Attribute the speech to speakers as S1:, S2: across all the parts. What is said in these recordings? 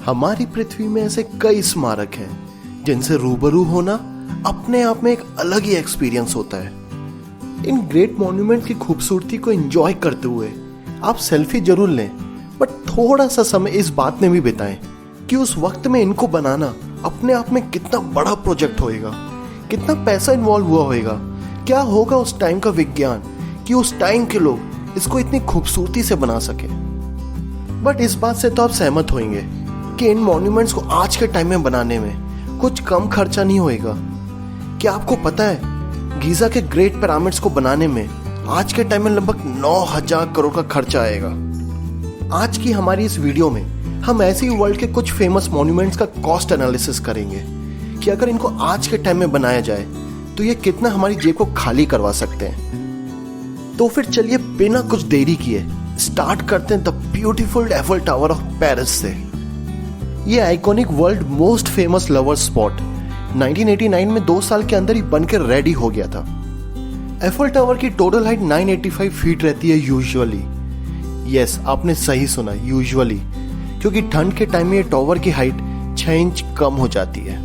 S1: हमारी पृथ्वी में ऐसे कई स्मारक हैं जिनसे रूबरू होना अपने आप में एक अलग ही एक्सपीरियंस होता है। इन ग्रेट मॉन्यूमेंट की खूबसूरती को एंजॉय करते हुए आप सेल्फी जरूर लें, बट थोड़ा सा समय इस बात में भी बिताएं कि उस वक्त में इनको बनाना अपने आप में कितना बड़ा प्रोजेक्ट होएगा, कितना पैसा इन्वॉल्व हुआ होएगा, क्या होगा उस टाइम का विज्ञान कि उस टाइम के लोग इसको इतनी खूबसूरती से बना सके। बट इस बात से तो आप सहमत होंगे कि इन मॉन्यूमेंट्स को आज के टाइम में बनाने में कुछ कम खर्चा नहीं होएगा। क्या आपको पता है गीजा के ग्रेट पिरामिड्स को बनाने में आज के टाइम में लगभग 9,000 करोड़ का खर्चा आएगा। आज की हमारी इस वीडियो में हम ऐसे ही वर्ल्ड के कुछ फेमस मॉन्यूमेंट्स का कॉस्ट एनालिसिस करेंगे कि अगर इनको आज के टाइम में बनाया जाए तो ये कितना हमारी जेब को खाली करवा सकते हैं। तो फिर चलिए बिना कुछ देरी किए स्टार्ट करते हैं the beautiful apple tower of Paris से। ये iconic world most famous lover spot 1989 में 2 साल के अंदर ही बनकर रेडी हो गया था। एफल टावर की टोटल हाइट 985 फीट रहती है यूजुअली। यस, आपने सही सुना, यूजुअली, क्योंकि ठंड के टाइम में ये टावर की हाइट 6 इंच कम हो जाती है।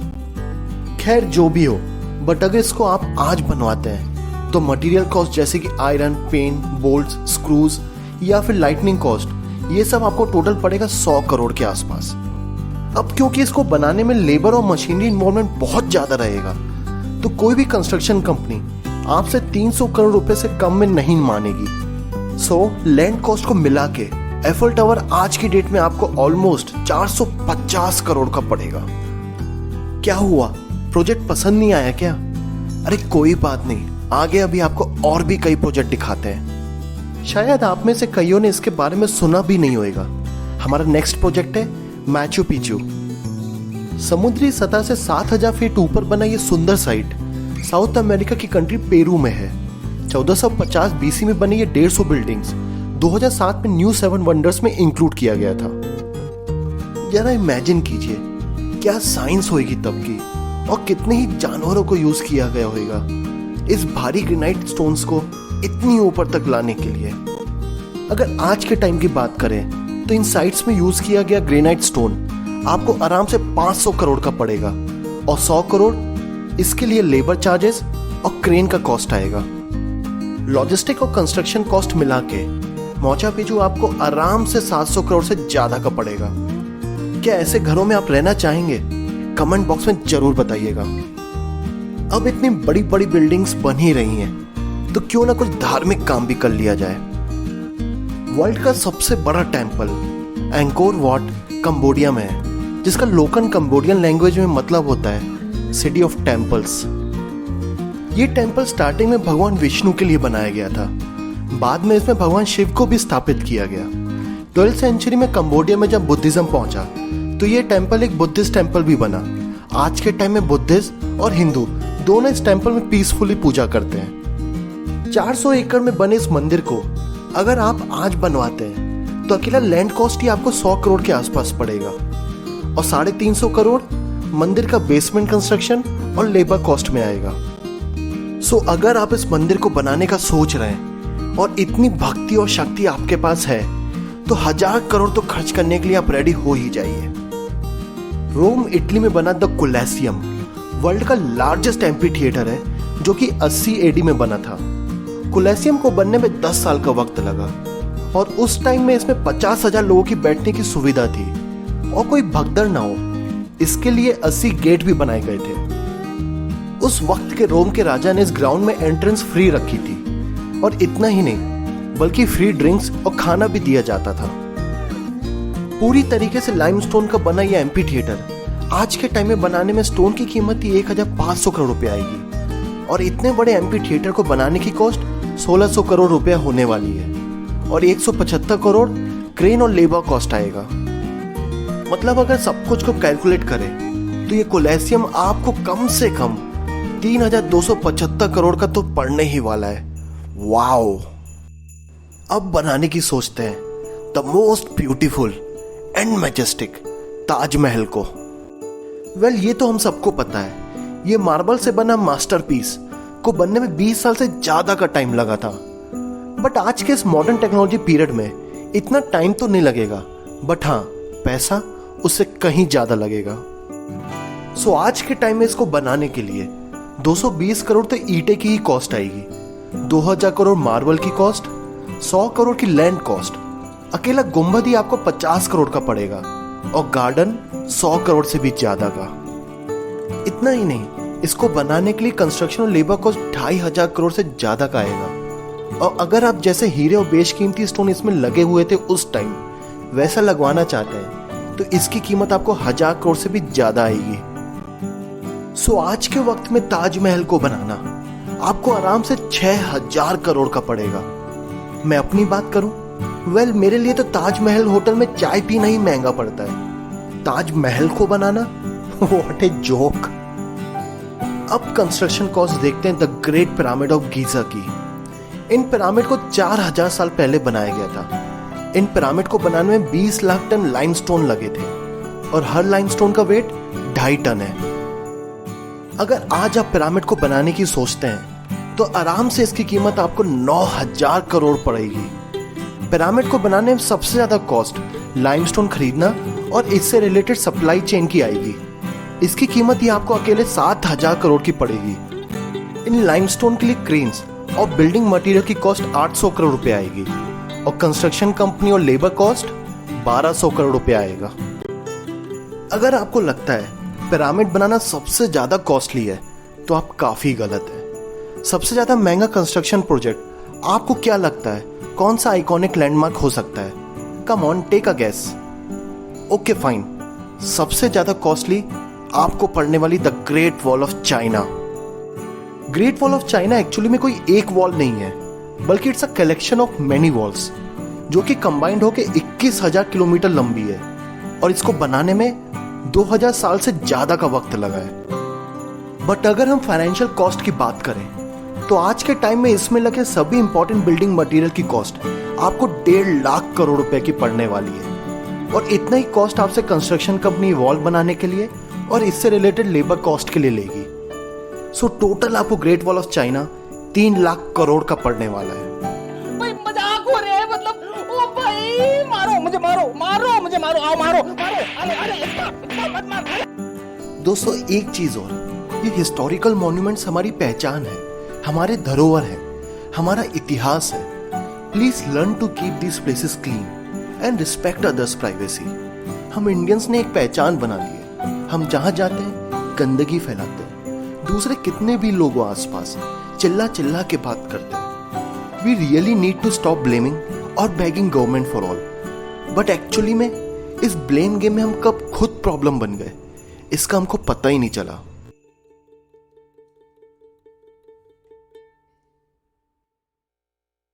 S1: खैर जो भी हो, बट अगर इसको आप आज बनवाते हैं तो मटेरियल कॉस्ट जैसे कि आयरन, पेंट, बोल्ट्स, स्क्रूज या फिर लाइटनिंग कॉस्ट, ये सब आपको टोटल पड़ेगा 100 करोड़ के आसपास। अब क्योंकि इसको बनाने में लेबर और मशीनरी इन्वॉल्वमेंट बहुत ज्यादा रहेगा, तो कोई भी कंस्ट्रक्शन कंपनी आपसे 300 करोड़ रुपए से कम में नहीं मानेगी। सो लैंड कॉस्ट को मिला के एफल टावर आज की डेट में आपको ऑलमोस्ट 450 करोड़ का पड़ेगा। क्या हुआ, प्रोजेक्ट पसंद नहीं आया क्या? अरे कोई बात नहीं, आगे अभी आपको और भी कई प्रोजेक्ट दिखाते हैं। शायद आप में से कईयों ने इसके बारे में सुना भी नहीं होगा। हमारा नेक्स्ट प्रोजेक्ट है मैचू पिचू। समुद्री सतह से 7,000 फीट ऊपर बना ये सुंदर साइट साउथ अमेरिका की कंट्री पेरू में है। 1450 बीसी में बनी ये 150 बिल्डिंग्स 2007 में न्यू 7 वंडर्स में इंक्लूड किया गया था। जरा इमेजिन कीजिए क्या साइंस होगी तब की, और कितने ही जानवरों को यूज किया गया होगा इस भारी ग्रेनाइट स्टोन्स को इतनी ऊपर तक लाने के लिए। अगर आज के टाइम की बात करें तो इन साइट्स में यूज किया गया ग्रेनाइट स्टोन आपको आराम से 500 करोड़ का पड़ेगा, और 100 करोड़ इसके लिए लेबर चार्जेस और क्रेन का कॉस्ट आएगा। लॉजिस्टिक और कंस्ट्रक्शन कॉस्ट मिला के माचू पिचू आपको आराम से 700 करोड़ से ज्यादा का पड़ेगा। क्या ऐसे घरों में आप रहना चाहेंगे? कमेंट बॉक्स में जरूर बताइएगा। अब इतनी बड़ी बड़ी बिल्डिंग्स बन ही रही हैं, तो क्यों ना कुछ धार्मिक काम भी कर लिया जाए। वर्ल्ड का सबसे बड़ा टेंपल एंकोर वॉट कंबोडिया में है, जिसका लोकल कंबोडियन लैंग्वेज में मतलब होता है सिटी ऑफ टेम्पल्स। ये टेंपल स्टार्टिंग में भगवान विष्णु के लिए बनाया गया था, बाद में इसमें भगवान शिव को भी स्थापित किया गया। 12th सेंचुरी में कंबोडिया में जब बुद्धिज्म पहुंचा तो ये टेंपल एक बुद्धिस्ट टेंपल भी बना। आज के टाइम में बुद्धिस्ट और हिंदू दोनों इस टेंपल में पीसफुली पूजा करते हैं। 400 एकड़ में बने इस मंदिर को अगर आप आज बनवाते हैं तो अकेला लैंड कॉस्ट ही आपको 100 करोड़ के आसपास पड़ेगा, और 350 करोड़ मंदिर का बेसमेंट कंस्ट्रक्शन और लेबर कॉस्ट में आएगा। सो अगर आप इस मंदिर को बनाने का सोच रहे हैं और इतनी भक्ति और शक्ति आपके पास है तो 1000 करोड़ तो खर्च करने के लिए आप रेडी हो ही जाइए। रोम इटली में बना द कोलोसियम वर्ल्ड का लार्जेस्ट एम्फी थिएटर है, जो कि 80 एडी में बना था। कोलोसियम को बनने में 10 साल का वक्त लगा, और उस टाइम में इसमें 50,000 लोगों की बैठने की सुविधा थी और कोई भगदड़ ना हो, इसके लिए 80 गेट भी बनाए गए थे। उस वक्त के रोम के राजा ने इस ग्राउंड में एंट्रेंस फ्री रखी थी, और इतना ही नहीं बल्कि फ्री ड्रिंक्स और खाना भी दिया जाता था। पूरी तरीके से लाइमस्टोन का बना यह एम्फी थिएटर आज के टाइम में बनाने में स्टोन की कीमत ही 1,500 करोड़ रुपए आएगी, और इतने बड़े एम्फी थिएटर को बनाने की कॉस्ट 1,600 करोड़ रुपया होने वाली है, और 175 करोड़ क्रेन और लेबर कॉस्ट आएगा। मतलब अगर सब कुछ को कैलकुलेट करें तो ये कोलोसियम आपको कम से कम 3,275 करोड़ का तो पड़ने ही वाला है। वाओ! अब बनाने की सोचते हैं the most beautiful and majestic Taj Mahal को। वेल, ये तो हम सबको पता है, ये मार्बल से बना मास्टरपीस को बनने में 20 साल से ज्यादा का टाइम लगा था। बट आज के इस मॉडर्न टेक्नोलॉजी पीरियड में इतना टाइम तो नहीं लगेगा, बट हाँ, पैसा उससे कहीं ज्यादा लगेगा। सो आज के टाइम में इसको बनाने के लिए 220 करोड़ तो ईंटें की ही कॉस्ट आएगी, 2000 करोड़ मार्बल की कॉस्ट, 100 करोड़ की लैंड कॉस्ट, अकेला गुंबद ही आपको 50 करोड़ का पड़ेगा और गार्डन 100 करोड़ से भी ज्यादा का। इतना ही नहीं, इसको बनाने के लिए कंस्ट्रक्शन और लेबर कॉस्ट 2500 करोड़ से ज्यादा का आएगा। और अगर आप जैसे हीरे और बेशकीमती स्टोन इसमें लगे हुए थे उस टाइम वैसा लगवाना चाहते हैं तो इसकी कीमत आपको 1000 करोड़ से भी ज्यादा आएगी। सो आज के वक्त में ताजमहल को बनाना आपको आराम से 6000 करोड़ का पड़ेगा। मैं अपनी बात करूं, मेरे लिए तो ताजमहल होटल में चाय पीना ही महंगा पड़ता है। ताजमहल को बनाना, व्हाट ए जोक। अब कंस्ट्रक्शन कॉस्ट देखते हैं the great pyramid of Giza की। इन पिरामिड को 4000 साल पहले बनाया गया था। इन पिरामिड को बनाने में 20 लाख टन लाइमस्टोन लगे थे और हर लाइमस्टोन का वेट 2.5 टन है। अगर आज आप पिरामिड को बनाने की सोचते हैं तो आराम से इसकी कीमत आपको 9000 करोड़ पड़ेगी। पिरामिड को बनाने में सबसे ज्यादा कॉस्ट लाइमस्टोन खरीदना और इससे रिलेटेड सप्लाई चेन की आएगी। इसकी कीमत ही आपको अकेले 7000 करोड़ की पड़ेगी। इन लाइमस्टोन के लिए क्रेन्स और बिल्डिंग मटेरियल की कॉस्ट 800 करोड़ रुपए आएगी और कंस्ट्रक्शन कंपनी और लेबर कॉस्ट 1200 करोड़ रुपए आएगा। अगर आपको लगता है पिरामिड बनाना सबसे ज्यादा कॉस्टली है तो आप काफी गलत है। सबसे ज्यादा महंगा कंस्ट्रक्शन प्रोजेक्ट आपको क्या लगता है कौन सा आइकॉनिक लैंडमार्क हो सकता है? Come on, take a guess. Okay fine, सबसे ज्यादा कॉस्टली आपको पड़ने वाली the great wall of China. Great wall of China actually में कोई एक वॉल नहीं है बल्कि it's a collection of many walls जो कि कंबाइंड होकर 21,000 किलोमीटर लंबी है और इसको बनाने में 2000 साल से ज्यादा का वक्त लगा है। बट अगर हम फाइनेंशियल कॉस्ट की बात करें तो आज के टाइम में इसमें लगे सभी इंपॉर्टेंट बिल्डिंग मटेरियल की कॉस्ट आपको 1.5 लाख करोड़ रुपए की पड़ने वाली है और इतना ही कॉस्ट आपसे कंस्ट्रक्शन कंपनी वॉल बनाने के लिए और इससे रिलेटेड लेबर कॉस्ट के लिए लेगी। सो टोटल आपको great wall of China 3 lakh crore का पड़ने वाला है।
S2: भाई मजाक हो रहा है, मतलब ओ भाई मारो मुझे, मारो मुझे, आओ मारो, अरे इतना मत मार।
S1: दोस्तों एक चीज और, ये हिस्टोरिकल मॉन्यूमेंट्स हमारी पहचान है, हमारे धरोहर है, हमारा इतिहास है। Please learn to keep this places clean and respect others privacy. हम इंडियंस ने एक पहचान बना ली है, हम जहां जाते हैं गंदगी फैलाते हैं, दूसरे कितने भी लोग आसपास चिल्ला चिल्ला के बात करते हैं। We really need to stop blaming और begging government for all. But actually में इस ब्लेम गेम में हम कब खुद प्रॉब्लम बन गए इसका हमको पता ही नहीं चला।